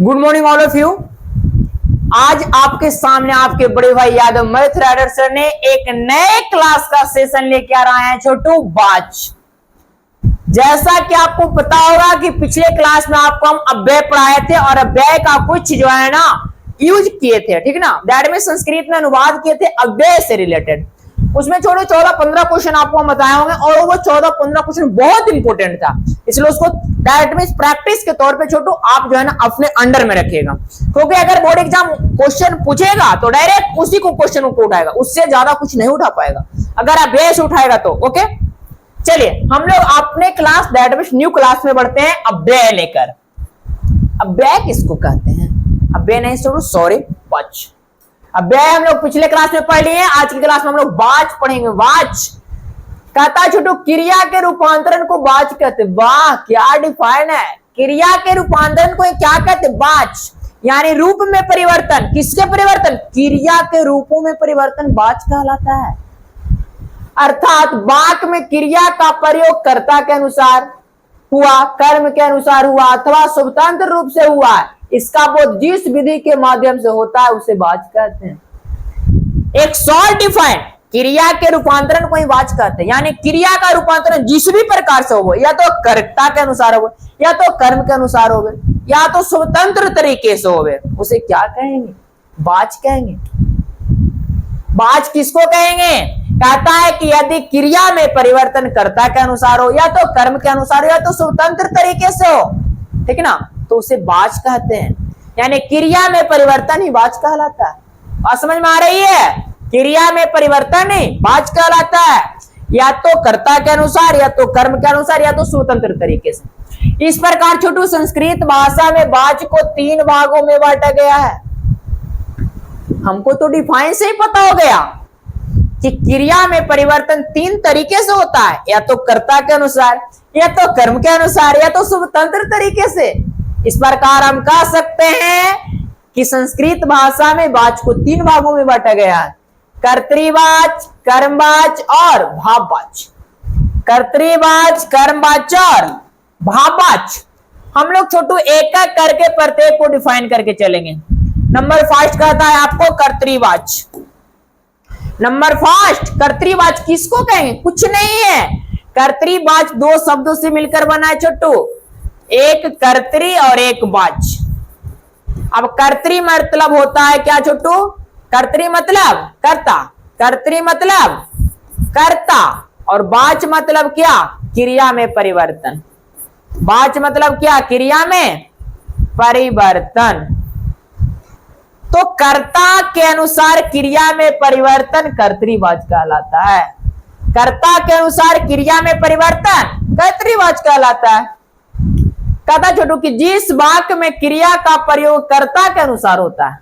Good morning all of you. आज आपके सामने आपके बड़े भाई यादव मैथ राइडर सर ने एक नए क्लास का सेशन लेके आ रहा है छोटू बाच। जैसा कि आपको पता होगा कि पिछले क्लास में आपको हम अव्यय पढ़ाए थे और अव्यय का कुछ जो है ना यूज किए थे, ठीक ना। दैट में संस्कृत में अनुवाद किए थे अव्यय से रिलेटेड। उसमें छोटे 14-15 क्वेश्चन आपको हम बताए होंगे और वो 14-15 क्वेश्चन बहुत इंपॉर्टेंट था, इसलिए उसको दैट मींस प्रैक्टिस के तौर पे छोटू आप जो है ना अपने अंडर में रखिएगा, क्योंकि अगर बोर्ड एग्जाम क्वेश्चन पूछेगा तो डायरेक्ट उसी को क्वेश्चन को उठाएगा, उससे ज्यादा कुछ नहीं उठा पाएगा अगर आप बेस उठाएगा तो। ओके चलिए हम लोग अपने class that means new class में बढ़ते हैं अव्यय लेकर। अव्यय किसको कहते हैं? अव्यय नहीं सॉरी वाच। अव्यय हम लोग पिछले क्लास में पढ़ लिए, आज की क्लास में हम लोग वाच पढ़ेंगे। वाच कहता है छोटू क्रिया के रूपांतरण को वाच कहते। वाह क्या डिफाइन है, क्रिया के रूपांतरण को क्या कहते? वाच, यानी रूप में परिवर्तन। किसके परिवर्तन? क्रिया के रूपों में परिवर्तन वाच कहलाता है। अर्थात वाक्य में क्रिया का प्रयोग कर्ता के अनुसार हुआ, कर्म के अनुसार हुआ अथवा स्वतंत्र रूप से हुआ, इसका बोध जिस विधि के माध्यम से होता है उसे वाच कहते हैं। एक शॉर्ट डिफाइन, क्रिया के रूपांतरण को ही वाच कहते हैं, यानी क्रिया का रूपांतरण जिस भी प्रकार से हो, या तो कर्ता के अनुसार हो, या तो कर्म के अनुसार हो, या तो स्वतंत्र तरीके से हो, उसे क्या कहेंगे? वाच कहेंगे। वाच किसको कहेंगे? कहता है कि यदि क्रिया में परिवर्तन कर्ता के अनुसार हो, या तो कर्म के अनुसार हो, या तो स्वतंत्र तरीके से हो, ठीक ना, तो उसे वाच कहते हैं। यानी क्रिया में परिवर्तन ही वाच कहलाता है। और समझ में आ रही है? क्रिया में परिवर्तन ही वाच कहलाता है, या तो कर्ता के अनुसार, या तो कर्म के अनुसार, या तो स्वतंत्र तरीके से। इस प्रकार छोटू संस्कृत भाषा में वाच को 3 भागों में बांटा गया है। हमको तो डिफाइन से ही पता हो गया कि क्रिया में परिवर्तन 3 तरीके से होता है, या तो कर्ता के अनुसार, या तो कर्म के अनुसार, या तो स्वतंत्र तरीके से। इस प्रकार हम कह सकते हैं कि संस्कृत भाषा में वाच को 3 भागों में बांटा गया है, कर्तृवाच, कर्मवाच और भाववाच। कर्तृवाच, कर्मवाच और भाववाच। हम लोग छोटू एक एक करके प्रत्येक को डिफाइन करके चलेंगे। नंबर फर्स्ट कहता है आपको कर्तृवाच। नंबर फर्स्ट कर्तृवाच किसको कहेंगे? कुछ नहीं है, कर्तृवाच 2 शब्दों से मिलकर बना है छोटू, एक कर्तृ और एक वाच। अब कर्तृ मतलब होता है क्या छोटू? कर्तृ मतलब कर्ता, कर्तृ मतलब कर्ता, और वाच मतलब क्या? क्रिया में परिवर्तन। वाच मतलब क्या? क्रिया में परिवर्तन। तो कर्ता के अनुसार क्रिया में परिवर्तन कर्तृवाच कहलाता है। कर्ता के अनुसार क्रिया में परिवर्तन कर्तृवाच कहलाता है। कहता छोटू कि जिस वाक्य में क्रिया का प्रयोग कर्ता के अनुसार होता है,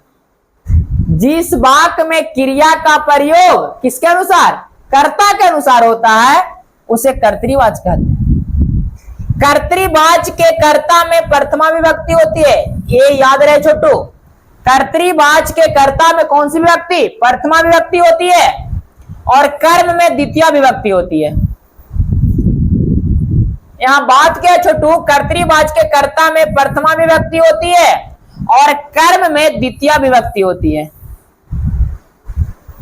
जिस वाक्य में क्रिया का प्रयोग किसके अनुसार? कर्ता के अनुसार होता है, उसे कर्तृवाच कहते हैं। कर्तृवाच के कर्ता में प्रथमा विभक्ति होती है, ये याद रहे छोटू। कर्तृवाच के कर्ता में कौन सी विभक्ति? प्रथमा विभक्ति होती है, और कर्म में द्वितीय विभक्ति होती है। यहां बात क्या है छोटू? कर्तृवाच के कर्ता में प्रथमा विभक्ति होती है और कर्म में द्वितीय विभक्ति होती है।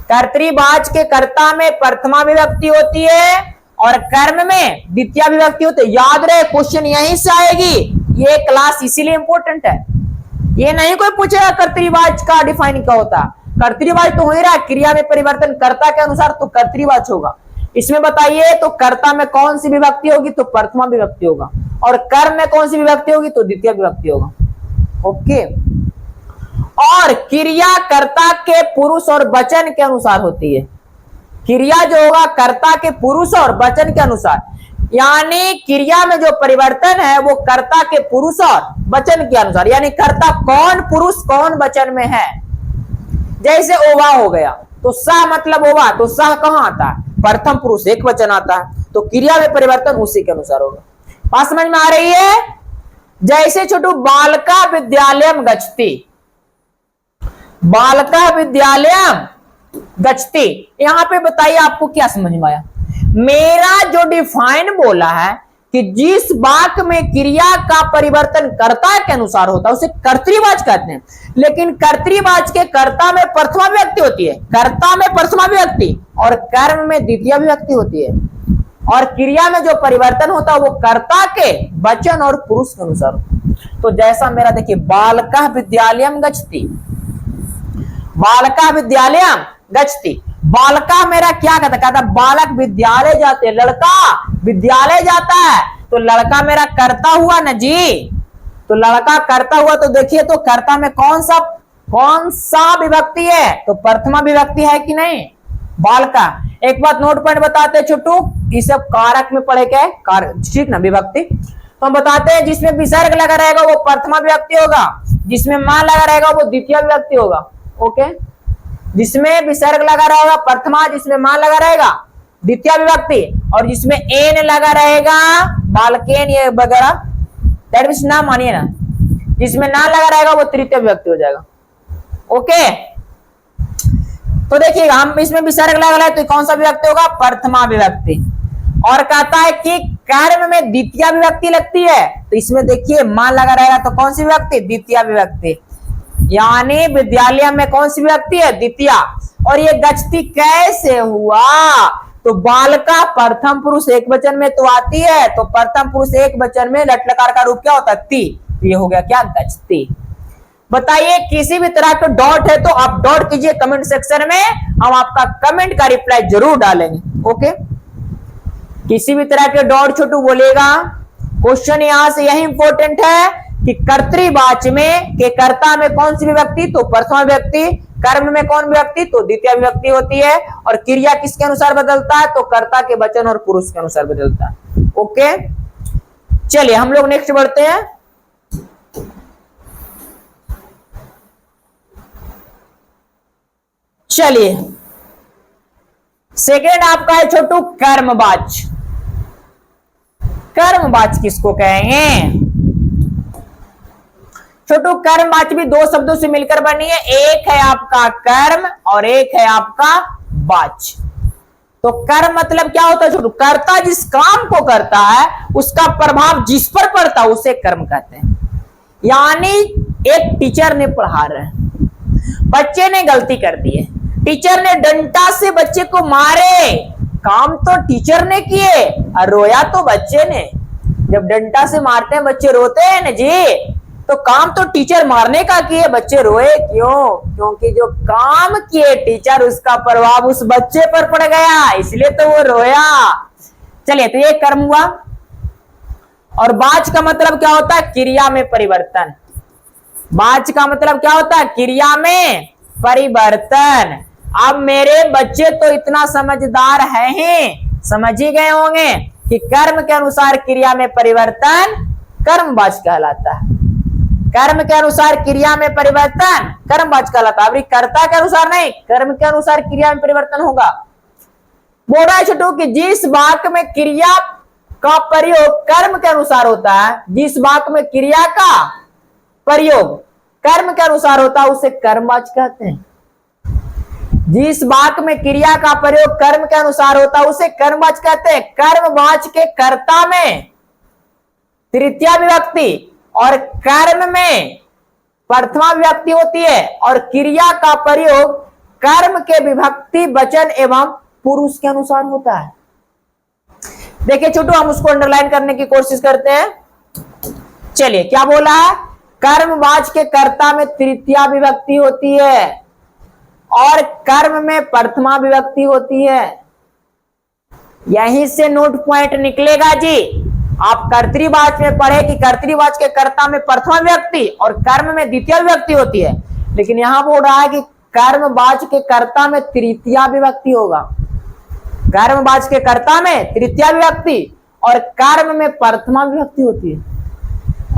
कर्तृवाच के कर्ता में प्रथमा विभक्ति होती है और कर्म में द्वितीय विभक्ति होती है। याद रहे क्वेश्चन यहीं से आएगी, ये क्लास इसीलिए इंपॉर्टेंट है। ये नहीं कोई पूछेगा कर्तृवाच का डिफाइन क्या होता है। कर्तृवाच तो हो ही रहा है, क्रिया में परिवर्तन कर्ता के अनुसार, तो कर्तृवाच होगा। इसमें बताइए तो कर्ता में कौन सी विभक्ति होगी? तो प्रथमा विभक्ति होगा, और कर्म में कौन सी विभक्ति होगी? तो द्वितीय विभक्ति होगा। ओके, और क्रिया कर्ता के पुरुष और वचन के अनुसार होती है। क्रिया जो होगा कर्ता के पुरुष और वचन के अनुसार, यानी क्रिया में जो परिवर्तन है वो कर्ता के पुरुष और वचन के अनुसार, यानी कर्ता कौन पुरुष कौन वचन में है। जैसे ओवा हो गया तो सह मतलब ओवा, तो सह कहां आता है? प्रथम पुरुष एक वचन आता है, तो क्रिया में परिवर्तन उसी के अनुसार होगा। बात समझ में आ रही है? जैसे छोटू बालका विद्यालयम गच्छति, बालका विद्यालयम गच्छति, यहां पे बताइए आपको क्या समझ में आया? मेरा जो डिफाइन बोला है कि जिस वाक्य में क्रिया का परिवर्तन कर्ता के अनुसार होता है उसे कर्तृवाच कहते हैं। लेकिन कर्तृवाच के कर्ता में प्रथमा विभक्ति होती है, कर्ता में प्रथमा विभक्ति और कर्म में द्वितीय विभक्ति होती है। और क्रिया में जो परिवर्तन होता है वो कर्ता के वचन और पुरुष के अनुसार होता है। तो जैसा मेरा देखिए, बालकः विद्यालयं गच्छति, बालकः विद्यालयं गच्छति, बालका मेरा क्या कहता है, बालक विद्यालय जाते, लड़का विद्यालय जाता है, तो लड़का मेरा कर्ता हुआ ना जी। तो लड़का कर्ता हुआ, तो देखिए तो कर्ता में कौन सा विभक्ति है, तो प्रथमा विभक्ति है कि नहीं, बालका। एक बात नोट पॉइंट बताते हैं छोटू, इसे कारक में पढ़े क्या है, ठीक ना, विभक्ति। तो हम बताते हैं जिसमें विसर्ग लगा रहेगा वो प्रथमा विभक्ति होगा, जिसमें मान लगा रहेगा वो द्वितीय विभक्ति होगा। ओके, जिसमें विसर्ग लगा रहेगा प्रथमा, जिसमें मान लगा रहेगा द्वितीय विभक्ति, और जिसमें एन लगा रहेगा बालकेन ये वगैरह, दैट मींस ना मानिए ना, जिसमें ना लगा रहेगा वो तृतीय विभक्ति हो जाएगा। ओके, तो देखिएगा हम इसमें विसर्ग लगा है तो कौन सा विभक्ति होगा, प्रथमा विभक्ति। और कहता है कि कर्म में द्वितीय विभक्ति लगती है, तो इसमें देखिए मान लगा रहेगा तो कौन सी विभक्ति, द्वितीय विभक्ति। यानी विद्यालय में कौन सी विभक्ति है, द्वितीय। और ये गच्छति कैसे हुआ, तो बालका प्रथम पुरुष एक वचन में तो आती है, तो प्रथम पुरुष एक वचन में लट लकार का रूप क्या होता है, ती। तो ये हो गया क्या, गच्छति। बताइए किसी भी तरह का डॉट है तो आप डॉट कीजिए कमेंट सेक्शन में, हम आपका कमेंट का रिप्लाई जरूर डालेंगे। ओके, किसी भी तरह के डॉट छोटू बोलेगा। क्वेश्चन यहां से यही इंपॉर्टेंट है कि कर्तृवाच में के कर्ता में कौन सी विभक्ति, तो प्रथमा विभक्ति, कर्म में कौन विभक्ति, तो द्वितीय विभक्ति होती है, और क्रिया किसके अनुसार बदलता है, तो कर्ता के वचन और पुरुष के अनुसार बदलता है। ओके, चलिए हम लोग नेक्स्ट बढ़ते हैं। चलिए सेकेंड आपका है छोटू कर्मवाच। कर्मवाच किसको कहेंगे छोटू, कर्मवाच भी दो शब्दों से मिलकर बनी है, एक है आपका कर्म और एक है आपका वाच। तो कर्म मतलब क्या होता है छोटू, कर्ता जिस काम को करता है उसका प्रभाव जिस पर पड़ता है उसे कर्म कहते हैं। यानी एक टीचर ने पढ़ा रहे हैं, बच्चे ने गलती कर दी है, टीचर ने डंडा से बच्चे को मारे, काम तो टीचर ने किए और रोया तो बच्चे ने। जब डंडा से मारते हैं बच्चे रोते हैं ना जी, तो काम तो टीचर मारने का किए, बच्चे रोए क्यों, क्योंकि जो काम किए टीचर उसका प्रभाव उस बच्चे पर पड़ गया, इसलिए तो वो रोया। चलिए, तो ये कर्म हुआ। और वाच का मतलब क्या होता है, क्रिया में परिवर्तन। वाच का मतलब क्या होता है, क्रिया में परिवर्तन। अब मेरे बच्चे तो इतना समझदार है ही, समझ ही गए होंगे कि कर्म के अनुसार क्रिया में परिवर्तन कर्मवाच कहलाता है। कर्म के अनुसार क्रिया में परिवर्तन कर्मवाच कहलाता है। कर्ता के अनुसार नहीं, कर्म के अनुसार क्रिया में परिवर्तन होगा। बोल रहा है छोटू कि जिस वाक्य में क्रिया का प्रयोग कर्म के अनुसार होता है, जिस वाक्य में क्रिया का प्रयोग कर्म के अनुसार होता है उसे कर्मवाच कहते हैं। जिस वाक्य में क्रिया का प्रयोग कर्म के अनुसार होता है उसे कर्मवाच कहते हैं। कर्मवाच के कर्ता में तृतीया विभक्ति और कर्म में प्रथमा विभक्ति होती है, और क्रिया का प्रयोग कर्म के विभक्ति वचन एवं पुरुष के अनुसार होता है। देखिए छोटू, हम उसको अंडरलाइन करने की कोशिश करते हैं। चलिए, क्या बोला है, कर्मवाच के कर्ता में तृतीया विभक्ति होती है और कर्म में प्रथमा विभक्ति होती है। यहीं से नोट पॉइंट निकलेगा जी। आप कर्तृवाच में पढ़े कि कर्तृवाच के कर्ता में प्रथमा विभक्ति और कर्म में द्वितीय विभक्ति होती है, लेकिन यहां बोल रहा है कि कर्मवाच के कर्ता में तृतीया विभक्ति होगा। कर्मवाच के कर्ता में तृतीया विभक्ति और कर्म में प्रथमा विभक्ति होती है,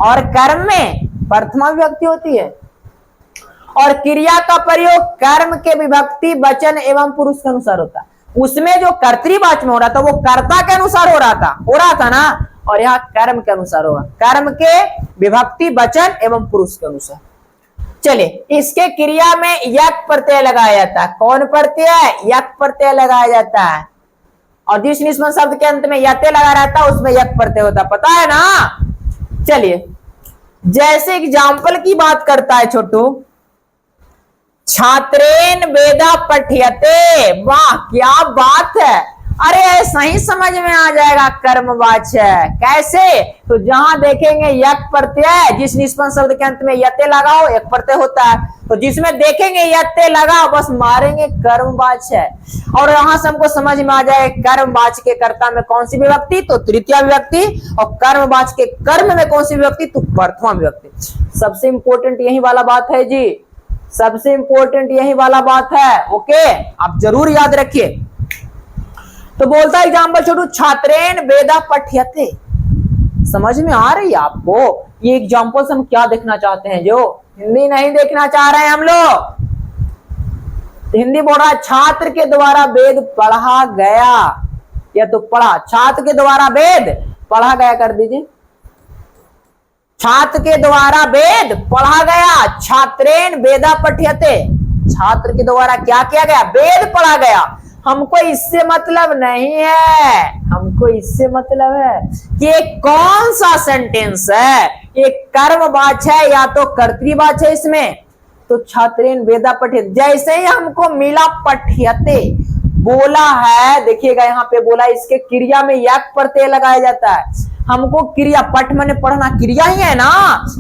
और कर्म में प्रथमा विभक्ति होती है, और क्रिया का प्रयोग कर्म के विभक्ति वचन एवं पुरुष के अनुसार होता है। उसमें जो कर्तृवाच में हो रहा था वो कर्ता के अनुसार हो रहा था ना, और यहाँ कर्म के अनुसार होगा, कर्म के विभक्ति वचन एवं पुरुष के अनुसार। चलिए, इसके क्रिया में यक प्रत्यय लगाया जाता है। कौन प्रत्यय, यक प्रत्यय लगाया जाता है। और जिस निष्पन्न शब्द के अंत में यते लगा रहता है उसमें यक प्रत्यय होता, पता है ना। चलिए जैसे एग्जाम्पल की बात करता है छोटू, छात्रेन वेदा पठ्यते, वाह क्या बात है। अरे ऐसा ही समझ में आ जाएगा कर्मवाच्य कैसे, तो जहां देखेंगे यक प्रत्यय, जिस निष्पन्न शब्द के अंत में यते लगाओ एक प्रत्यय होता है, तो जिसमें देखेंगे यते लगा बस मारेंगे कर्मवाच्य। और यहां से हमको समझ में आ जाए कर्मवाच्य के कर्ता में कौन सी विभक्ति, तो तृतीया विभक्ति, और कर्मवाच्य के कर्म में कौन सी विभक्ति, तो प्रथमा विभक्ति। सबसे इंपॉर्टेंट यही वाला बात है जी, सबसे इंपॉर्टेंट यही वाला बात है। ओके आप जरूर याद रखिए। तो बोलता एग्जाम्पल छोटू, छात्रेन वेदा पठ्यते, समझ में आ रही है आपको ये एग्जाम्पल से हम क्या देखना चाहते हैं, जो हिंदी नहीं देखना चाह रहे हैं हम लोग, तो हिंदी बोल रहा है छात्र के द्वारा वेद पढ़ा गया, या तो पढ़ा, छात्र के द्वारा वेद पढ़ा गया कर दीजिए, छात्र के द्वारा वेद पढ़ा गया, छात्रेन वेदा पठ्यते, छात्र के द्वारा क्या किया गया, वेद पढ़ा गया। हमको इससे मतलब नहीं है, हमको इससे मतलब है कि ये कौन सा सेंटेंस है, ये कर्मवाच्य है या तो कर्तृवाच्य है इसमें, तो छात्रेन वेदा पठ्यते, जैसे ही हमको मिला पठ्यते बोला है, देखिएगा यहाँ पे बोला इसके क्रिया में यक प्रत्यय लगाया जाता है, हमको क्रिया, पठ माने पढ़ना क्रिया ही है ना,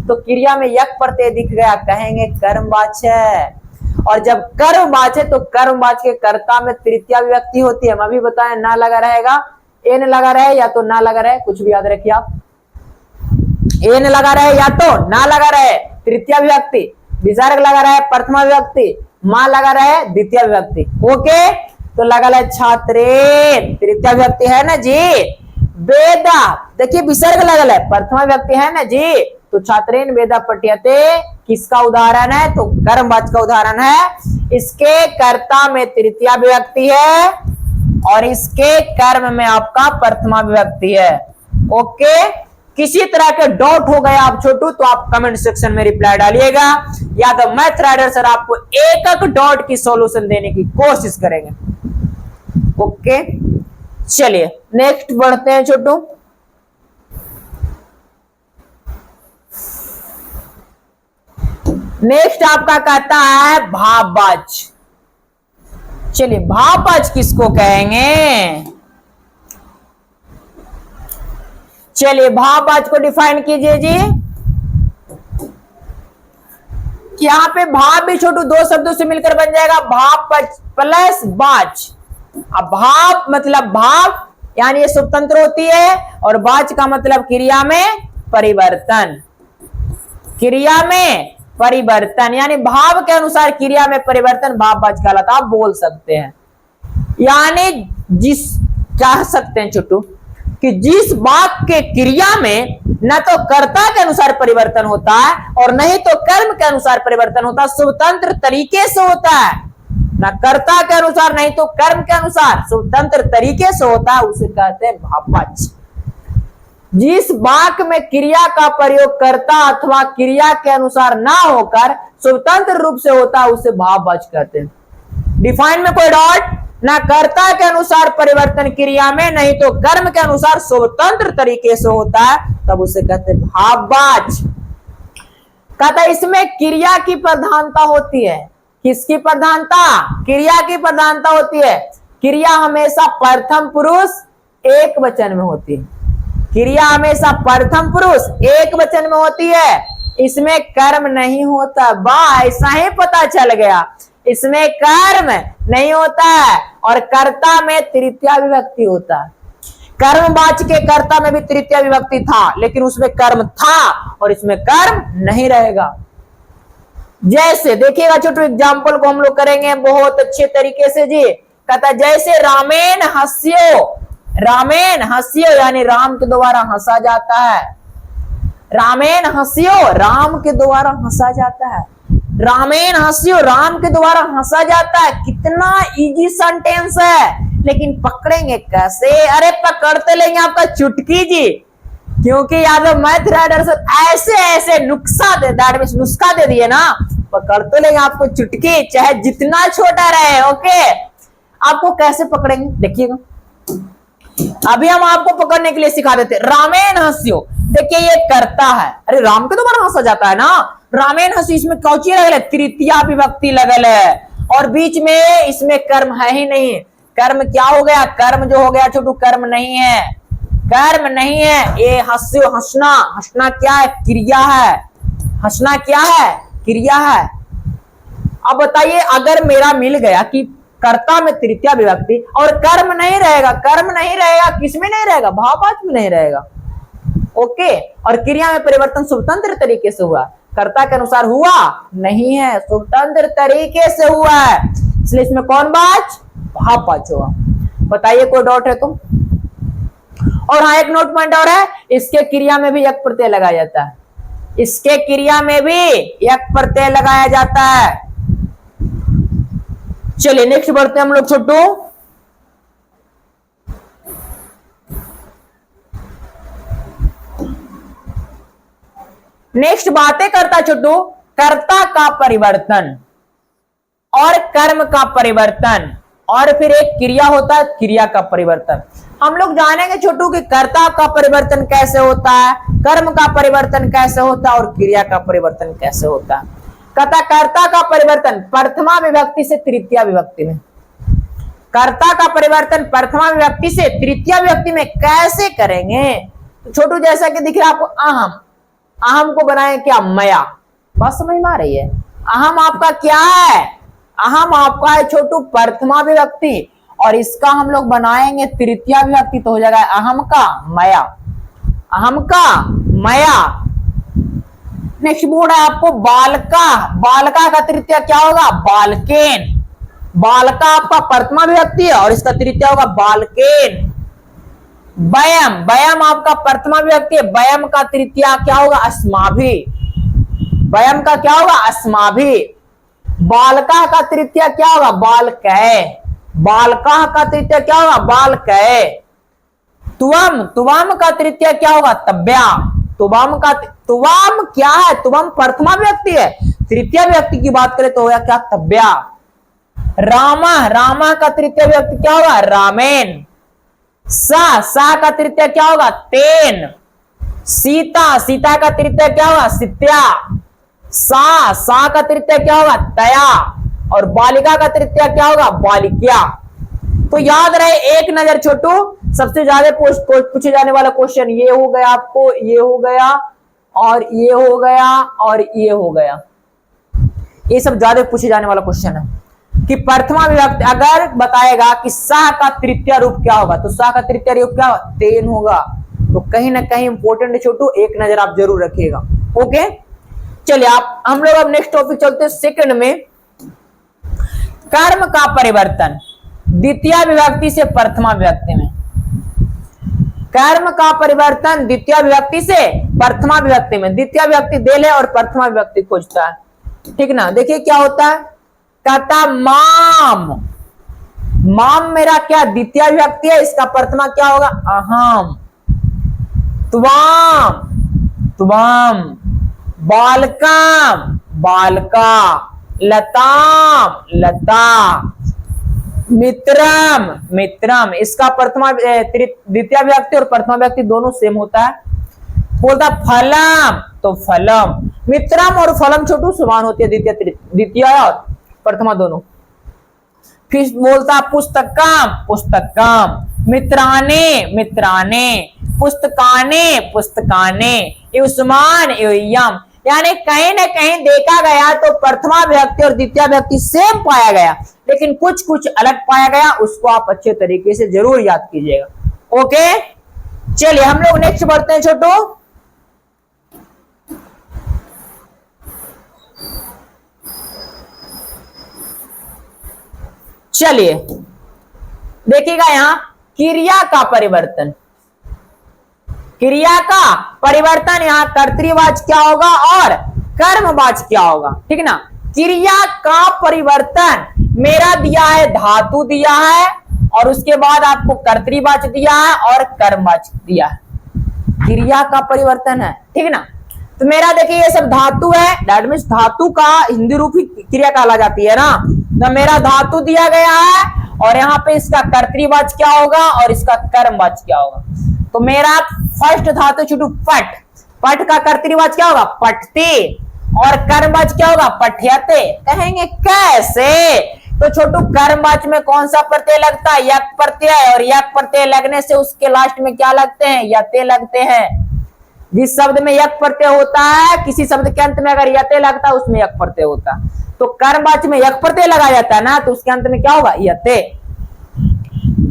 तो क्रिया में यक प्रत्यय दिख गया, कहेंगे कर्मवाच्य। और जब कर्मवाच्य तो कर्मवाच्य के कर्ता में तृतीया विभक्ति होती है, हम अभी बताएं ना लगा रहेगा, एन लगा रहे या तो ना लगा रहे, कुछ भी याद रखिए आप, एन लगा रहे या तो ना लगा रहे तृतीया विभक्ति, विसर्ग लगा रहे प्रथमा विभक्ति, मां लगा रहे द्वितीय विभक्ति। ओके तो लगा रहे छात्रेन तृतीया विभक्ति है ना जी, वेदा देखिए विसर्ग लगा है प्रथमा विभक्ति है ना जी, तो छात्रेन वेदा पठ्यते किसका उदाहरण है, तो कर्मवाच्य का उदाहरण है। इसके कर्ता में तृतीया विभक्ति है और इसके कर्म में आपका प्रथमा विभक्ति है। ओके किसी तरह के डाउट हो गए आप छोटू तो आप कमेंट सेक्शन में रिप्लाई डालिएगा, या तो मैथ राइडर सर आपको एक एक डाउट की सॉल्यूशन देने की कोशिश करेंगे। ओके चलिए नेक्स्ट बढ़ते हैं छोटू। नेक्स्ट आपका कहता है भाववाच्य। चलिए भाववाच्य किसको कहेंगे, चलिए भाववाच्य को डिफाइन कीजिए जी। यहां पे भाव भी छोटू दो शब्दों से मिलकर बन जाएगा, भाव प्लस वाच्य। अब भाव मतलब भाव यानी ये स्वतंत्र होती है, और वाच्य का मतलब क्रिया में परिवर्तन, क्रिया में परिवर्तन यानी भाव के अनुसार क्रिया में परिवर्तन भाववाच्य कहलाता, आप बोल सकते हैं। यानी जिस कह सकते हैं छोटू कि जिस वाक्य के क्रिया में न तो कर्ता के अनुसार परिवर्तन होता है और नहीं तो कर्म के अनुसार परिवर्तन होता है, स्वतंत्र तरीके से होता है, न कर्ता के अनुसार नहीं तो कर्म के अनुसार स्वतंत्र तरीके से होता है, उसे कहते हैं भाववाच्य। जिस वाक्य में क्रिया का प्रयोग कर्ता अथवा क्रिया के अनुसार ना होकर स्वतंत्र रूप से होता है उसे भाववाच्य कहते हैं। डिफाइन में कोई डॉट, ना कर्ता के अनुसार परिवर्तन क्रिया में नहीं तो कर्म के अनुसार स्वतंत्र तरीके से होता है, तब उसे कहते हैं भाववाच्य। कहता है इसमें क्रिया की प्रधानता होती है, किसकी प्रधानता, क्रिया की प्रधानता होती है। क्रिया हमेशा प्रथम पुरुष एक वचन में होती है, क्रिया हमेशा प्रथम पुरुष एक वचन में होती है, इसमें कर्म नहीं होता। वाह ऐसा ही पता चल गया, इसमें कर्म नहीं होता है और कर्ता में तृतीया विभक्ति होता है। कर्मवाच्य के कर्ता में भी तृतीया विभक्ति था लेकिन उसमें कर्म था और इसमें कर्म नहीं रहेगा। जैसे देखिएगा छोटू एग्जाम्पल को हम लोग करेंगे बहुत अच्छे तरीके से जी। कहता जैसे रामेन हस्यो, रामेन हस्यो यानी राम के द्वारा हंसा जाता है, रामेन हस्यो राम के द्वारा हंसा जाता है, रामेन हस्यो राम के द्वारा हंसा जाता है। कितना इजी सेंटेंस है, लेकिन पकड़ेंगे कैसे, अरे पकड़ते लेंगे आपका चुटकी जी, क्योंकि यादव मैथ राइडर से ऐसे ऐसे नुस्खा दे दिए ना, पकड़ते लेंगे आपको चुटकी, चाहे जितना छोटा रहे। ओके आपको कैसे पकड़ेंगे देखिएगा, अभी हम आपको पकड़ने के लिए सिखा देते। रामेन हंस्यो, देखिए ये करता है, अरे राम के तो बड़ा हंसा जाता है ना। रामेन हंस्यो, इसमें कौची लगल है, तृतीया विभक्ति लगल है, और बीच में इसमें कर्म है ही नहीं। कर्म क्या हो गया, कर्म जो हो गया छोटू, कर्म नहीं है, कर्म नहीं है। ये हंस्यो, हंसना, हंसना क्या है, क्रिया है। हंसना क्या है, क्रिया है। अब बताइए, अगर मेरा मिल गया कि कर्ता में तृतीया विभक्ति और कर्म नहीं रहेगा, कर्म नहीं रहेगा, किसमें नहीं रहेगा, भाववाचक में नहीं रहेगा। ओके, और क्रिया में परिवर्तन स्वतंत्र तरीके से हुआ, कर्ता के अनुसार हुआ नहीं है, स्वतंत्र तरीके से हुआ है, इसलिए इसमें कौन बाच, भाववाचक हुआ। बताइए कोई डाउट है तो। और हाँ, एक नोट पॉइंट और है, इसके क्रिया में भी एक प्रत्यय लगाया जाता है, इसके क्रिया में भी एक प्रत्यय लगाया जाता है। चलिए नेक्स्ट बढ़ते हैं हम लोग छोटू। नेक्स्ट बातें करता छोटू, कर्ता का परिवर्तन और कर्म का परिवर्तन, और फिर एक क्रिया होता है, क्रिया का परिवर्तन। हम लोग जानेंगे छोटू कि कर्ता का परिवर्तन कैसे होता है, कर्म का परिवर्तन कैसे होता है, और क्रिया का परिवर्तन कैसे होता है। कर्ता का परिवर्तन प्रथमा विभक्ति से तृतीया विभक्ति में, कर्ता का परिवर्तन प्रथमा विभक्ति से तृतीया विभक्ति में कैसे करेंगे। तो छोटू जैसा कि दिख रहा है आपको, अहम, अहम को बनाए क्या, मया, बात समझ में आ रही है। अहम आपका क्या है, अहम आपका है छोटू प्रथमा विभक्ति, और इसका हम लोग बनाएंगे तृतीया विभक्ति, तो हो जाएगा अहम का मया, अहम का मया। नेक्स्ट बोर्ड है आपको बालका, बालका का तृतीया क्या होगा, बालकेन। बालका आपका प्रथमा विभक्ति है और इसका तृतीया होगा बालकेन। वयम, वयम आपका प्रथमा विभक्ति है, वयम का तृतीया क्या होगा, अस्माभि। वयम का क्या होगा, अस्माभि। बालका का तृतीया क्या होगा, बालकय। बालका का तृतीया क्या होगा, बालकय। तुवम, तुवम का तृतीया क्या होगा, तब्या। तुवम का, तुवम क्या है, तुवम प्रथमा विभक्ति है, तृतीया विभक्ति की बात करें तो होगा क्या, तब्या। रामा, रामा का तृतीया विभक्ति क्या होगा, रामेन। सा का तृतीया क्या होगा, तेन। सीता, सीता का तृतीया क्या होगा, सित्या। सा का तृतीया क्या होगा, तया। और बालिका का तृतीया क्या होगा, बालिक्या। तो याद रहे, एक नजर छोटू, सबसे ज्यादा पूछे जाने वाला क्वेश्चन ये हो गया आपको, ये हो गया, और ये हो गया, और ये हो गया। ये सब ज्यादा पूछे जाने वाला क्वेश्चन है कि प्रथमा विभक्ति अगर बताएगा कि सा का तृतीय रूप क्या होगा, तो सा का तृतीय रूप क्या होगा, तेन होगा। तो कहीं ना कहीं इंपॉर्टेंट है छोटू, एक नजर आप जरूर रखिएगा। ओके, चलिए आप हम लोग अब नेक्स्ट टॉपिक चलते हैं सेकंड में। कर्म का परिवर्तन द्वितीय विभक्ति से प्रथमा विभक्ति में, कर्म का परिवर्तन द्वितीय विभक्ति से प्रथमा विभक्ति में। द्वितीय विभक्ति दे ले और प्रथमा विभक्ति खोजता है, ठीक ना। देखिए क्या होता है, कहता माम, माम मेरा क्या द्वितीय विभक्ति है, इसका प्रथमा क्या होगा, अहम। त्वाम, त्वाम। बालकाम, बालका। लताम, लता। मित्रम, मित्रम। इसका प्रथमा द्वितीय विभक्ति और प्रथमा विभक्ति दोनों सेम होता है। बोलता फलम, तो फलम। मित्रम और फलम छोटू समान होती है, द्वितीय और प्रथमा दोनों। फिर बोलता पुस्तकम, पुस्तकम। मित्राने, मित्राने। पुस्तकाने, पुस्तकाने। युष्मान, युयम। यानी कहीं ना कहीं देखा गया तो प्रथमा विभक्ति और द्वितीय विभक्ति सेम पाया गया, लेकिन कुछ कुछ अलग पाया गया, उसको आप अच्छे तरीके से जरूर याद कीजिएगा। ओके, चलिए हम लोग नेक्स्ट बढ़ते हैं छोटू। चलिए देखिएगा यहां क्रिया का परिवर्तन, क्रिया का परिवर्तन। यहां कर्तृवाचक क्या होगा और कर्मवाचक क्या होगा, ठीक ना। क्रिया का परिवर्तन मेरा दिया है, धातु दिया है और उसके बाद आपको कर्तृवाचक दिया है और कर्मवाचक दिया है। क्रिया का परिवर्तन है, ठीक ना। तो मेरा देखिए ये सब धातु है, दैट मीन्स धातु का हिंदी रूप ही क्रिया कहला जाती है ना। तो मेरा धातु दिया गया है और यहाँ पे इसका कर्तृवाची क्या होगा और इसका कर्मवाची क्या होगा। तो मेरा फर्स्ट धातु छोटू पट, पट का कर्तृवाची क्या होगा पठते और कर्मवाची क्या होगा पठ्यते। कहेंगे कैसे, तो छोटू कर्मवाची में कौन सा प्रत्यय लगता है यक प्रत्यय, और यक प्रत्यय लगने से उसके लास्ट में क्या लगते हैं यते लगते हैं। जिस शब्द में यक प्रत्यय होता है किसी शब्द के अंत में अगर यते लगता है उसमें यक प्रत्यय होता है। तो कर्मवाची में यक प्रत्यय लगाया जाता है ना, तो उसके अंत में क्या होगा यते।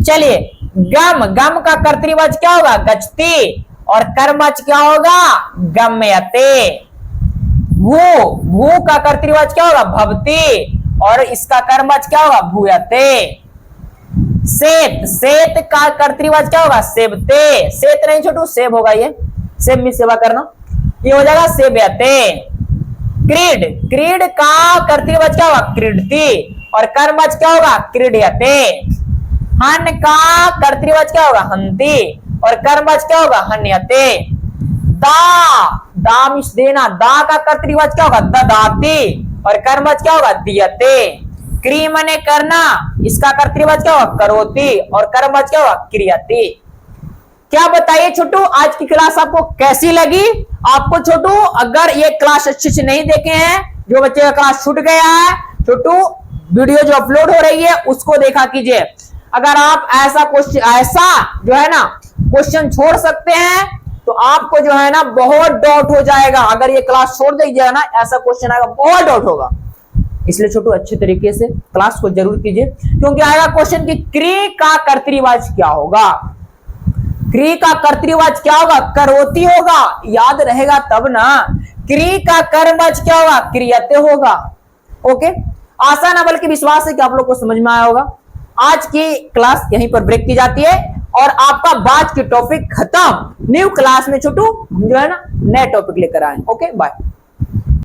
चलिए गम, गम का कर्तृवाची क्या होगा गच्छति और कर्मवाची क्या होगा गम्यते। भू, भू का कर्तृवाची क्या होगा भवति और इसका कर्मवाची क्या होगा भूयते। सेत, सेत का कर्तृवाची क्या होगा सेवते, सेत नहीं छोटू सेब होगा, ये सेब में सेवा करना, ये हो जाएगा सेव्यते। क्रीड, क्रीड का कर्तृवाची क्या होगा क्रीडति और कर्मवाची क्या होगा क्रीड्यते। हन का कर्तृवाची क्या होगा हन्ति और कर्मवाची क्या होगा हन्यते। दा, दामिश देना, दा का कर्तृवाची क्या होगा ददाति और कर्मवाची क्या होगा दीयते। क्री मने करना, इसका कर्तृवाची क्या होगा करोति और कर्मवाची क्या होगा क्रियते। क्या बताइए छोटू आज की क्लास आपको कैसी लगी। आपको छोटू अगर ये क्लास अच्छे से नहीं देखे हैं, जो बच्चे का क्लास छूट गया है, छोटू वीडियो जो अपलोड हो रही है उसको देखा कीजिए। अगर आप ऐसा क्वेश्चन, ऐसा जो है ना क्वेश्चन छोड़ सकते हैं तो आपको जो है ना बहुत डाउट हो जाएगा। अगर ये क्लास छोड़ दीजिएगा ना ऐसा क्वेश्चन आएगा बहुत डाउट होगा। इसलिए छोटू अच्छे तरीके से क्लास को जरूर कीजिए, क्योंकि आएगा क्वेश्चन कि क्री का कर्तृवाची क्या होगा। क्री का कर्तृवाची क्या होगा करोति होगा, याद रहेगा तब ना। क्री का कर्मवाची क्या होगा क्रियते होगा। ओके, आशा ना बल्कि विश्वास है कि आप लोग को समझ में आया होगा। आज की क्लास यहीं पर ब्रेक की जाती है और आपका बाद की टॉपिक खत्म। न्यू क्लास में छोटू जो है ना नए टॉपिक लेकर आए। Okay bye.